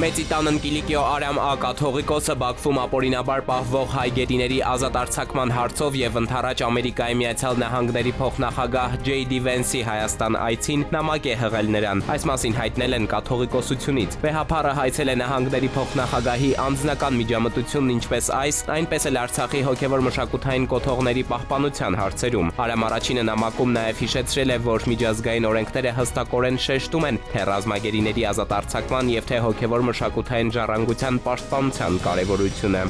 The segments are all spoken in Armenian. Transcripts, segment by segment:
Մեծի տանն Կիլիկիո Արամ Ա կաթողիկոսը Բաքվում ապօրինաբար պահվող հայ գերիների ազատ արձակման հարցով եւ ընդառաջ Ամերիկայի Միացյալ Նահանգների փոխնախագահ Ջեյ Դի Վենսի Հայաստան այցին նամակ է հղել նրան։ Այս մասին հայտնել են կաթողիկոսությունից։ Վեհափառը հայցել է նահանգների փոխնախագահի անձնական միջամտությունն ինչպես այս, այնպես էլ Արցախի հոգևոր մշակութային կոթողների պահպանության հարցերում։ Արամ առաջինը նամակում նաեւ հիշեցրել է, որ միջազգային օրենքները հստակորեն շեշտում են թե ռազմագերիների ազատ արձակման եւ թե հոգևոր մշակութային ժառանգության պաշտպանության կարևորությունը։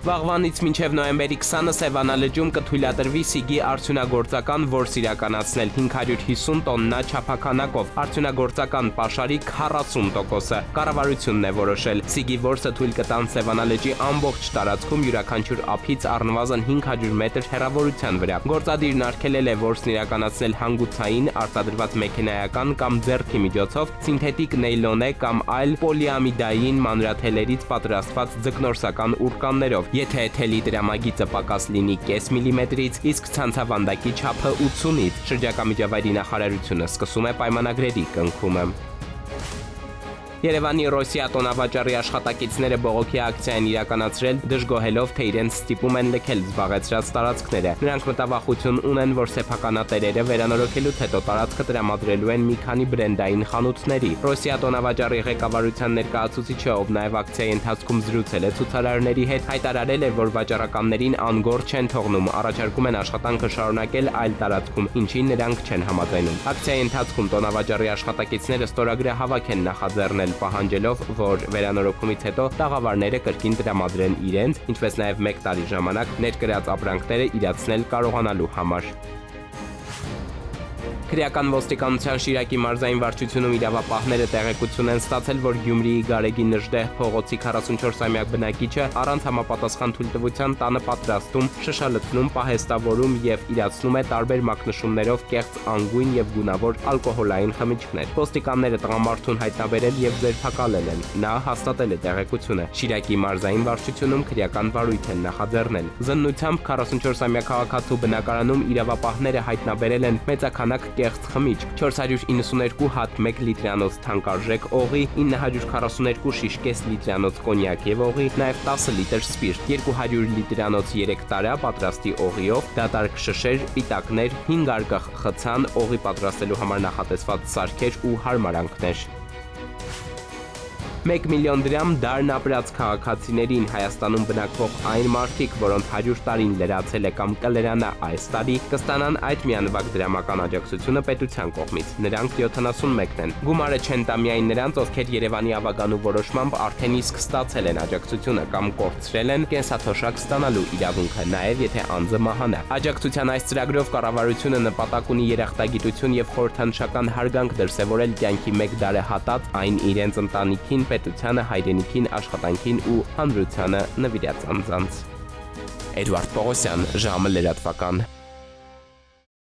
Վաղվանից մինչև նոյեմբերի 20-ը Սևանա լճում կթույլատրվի սիգի արդյունագործական որս իրականացնել 550 տոննա չափաքանակով, արդյունագործական պաշարի 40%-ը կառավարությունն է որոշել։ Սիգի որսը թույլ կտան Սևանա լճի ամբողջ տարածքում յուրաքանչյուր ափից առնվազն 500 մետր հեռավորության վրա։ Գործադիրն արգելել է որսն իրականացնել հանգուցային, արտադրված մեքենայական կամ ձեռքի միջոցով, սինթետիկ նեյլոնե կամ այլ պոլիամիդային մանրաթելերից պատրաստված ձկնորսական ուրկաններով։ Եթե թելի դրամագիծը պակաս լինի կես միլիմետրից, իսկ ցանցավանդակի չափը 80-ից, շրջակա միջավայրի նախարարությունը սկսում է պայմանագրերի կնքումը։ Երևանի Ռոսիա տոնավաճառի աշխատակիցները բողոքի ակցիա են իրականացրել, դժգոհելով, թե իրենց ստիպում են լքել զբաղեցրած տարածքները։ Նրանք մտավախություն ունեն, որ սեփականատերերը վերանորոգելուց հետո տարածքը տրամադրելու են մի քանի բրենդային խանութների։ Ռոսիա տոնավաճառի ղեկավարության ներկայացուցիչը, ով նաև ակցիայի ընթացքում զրուցել է ցուցարարների հետ, հայտարարել է, որ վաճառականներին անգոր չեն թողնում, առաջարկում են աշխատանքը շարունակել այլ տարածքում, ինչին նրանք չեն համաձայնում։ Ակցիայի ընթացքում տոնավաճառի աշխատակիցները ստորագրահավաք են նախաձեռնել, պահանջելով, որ վերանորոգումից հետո տաղավարները կրկին տրամադրեն իրենց, ինչպես նաև 1 տարի ժամանակ ներկրած ապրանքները իրացնել կարողանալու համար։ Քրեական ոստիկանության Շիրակի մարզային վարչությունում իրավապահները տեղեկություն են ստացել, որ Գյումրիի Գարեգի Նժդեհ փողոցի 44-ամյա բնակիչը առանց համապատասխան թույլտվության տանը պատրաստում, շշալցնում, պահեստավորում եւ իրացնում է տարբեր մակնշումներով կեղծ անգույն եւ գունավոր ալկոհոլային խմիչքներ։ Ոստիկանները տղամարդուն հայտնաբերել եւ ձերբակալել են։ Նա հաստատել է տեղեկությունը։ Շիրակի մարզային վարչությունում քրեական վարույթ են նախաձեռնել։ Զննությամբ 44-ամյա քաղաքացու բնակարանում իրավապահները հայտնաբերել են մեծաքանակ կեղծ խմիչք, 492 հատ 1 լիտրանոց թանկարժեք օղի, 942 շիշ կես լիտրանոց կոնյակ եւ օղի, նաեւ 10 լիտր սպիրտ, 200 լիտրանոց 3 տարա պատրաստի օղիով, դատարկ շշեր, պիտակներ, 5 արկղ խցան, օղի պատրաստելու համար նախատեսված սարքեր ու հարմարանքներ։ 1 միլիոն դրամ դարն ապրած քաղաքացիներին Հայաստանում բնակվող այն մարդիկ, որոնց 100 տարին լրացել է կամ կլրանա այս տարի, կստանան այդ միանվագ դրամական աջակցությունը պետության կողմից։ Նրանք 71 են։ Գումարը չեն տա միայն նրանց, ովքեր Երևանի ավագանու որոշմամբ արդեն իսկ ստացել են աջակցությունը կամ կորցրել են կենսաթոշակ ստանալու իրավունքը, նաև եթե անձը մահանա։ Աջակցության այս ծրագրով կառավարությունը նպատակ ունի երախտագիտություն եւ խորհրդանշական հարգանք դրսեւորել կյանքի 1 դարը հատած այն իրենց ընտանիքին, պետությանը, հայրենիքին, աշխատանքին ու հանրությանը նվիրած անձանց։ Էդվարդ Պողոսյան, ժամը լրատվական։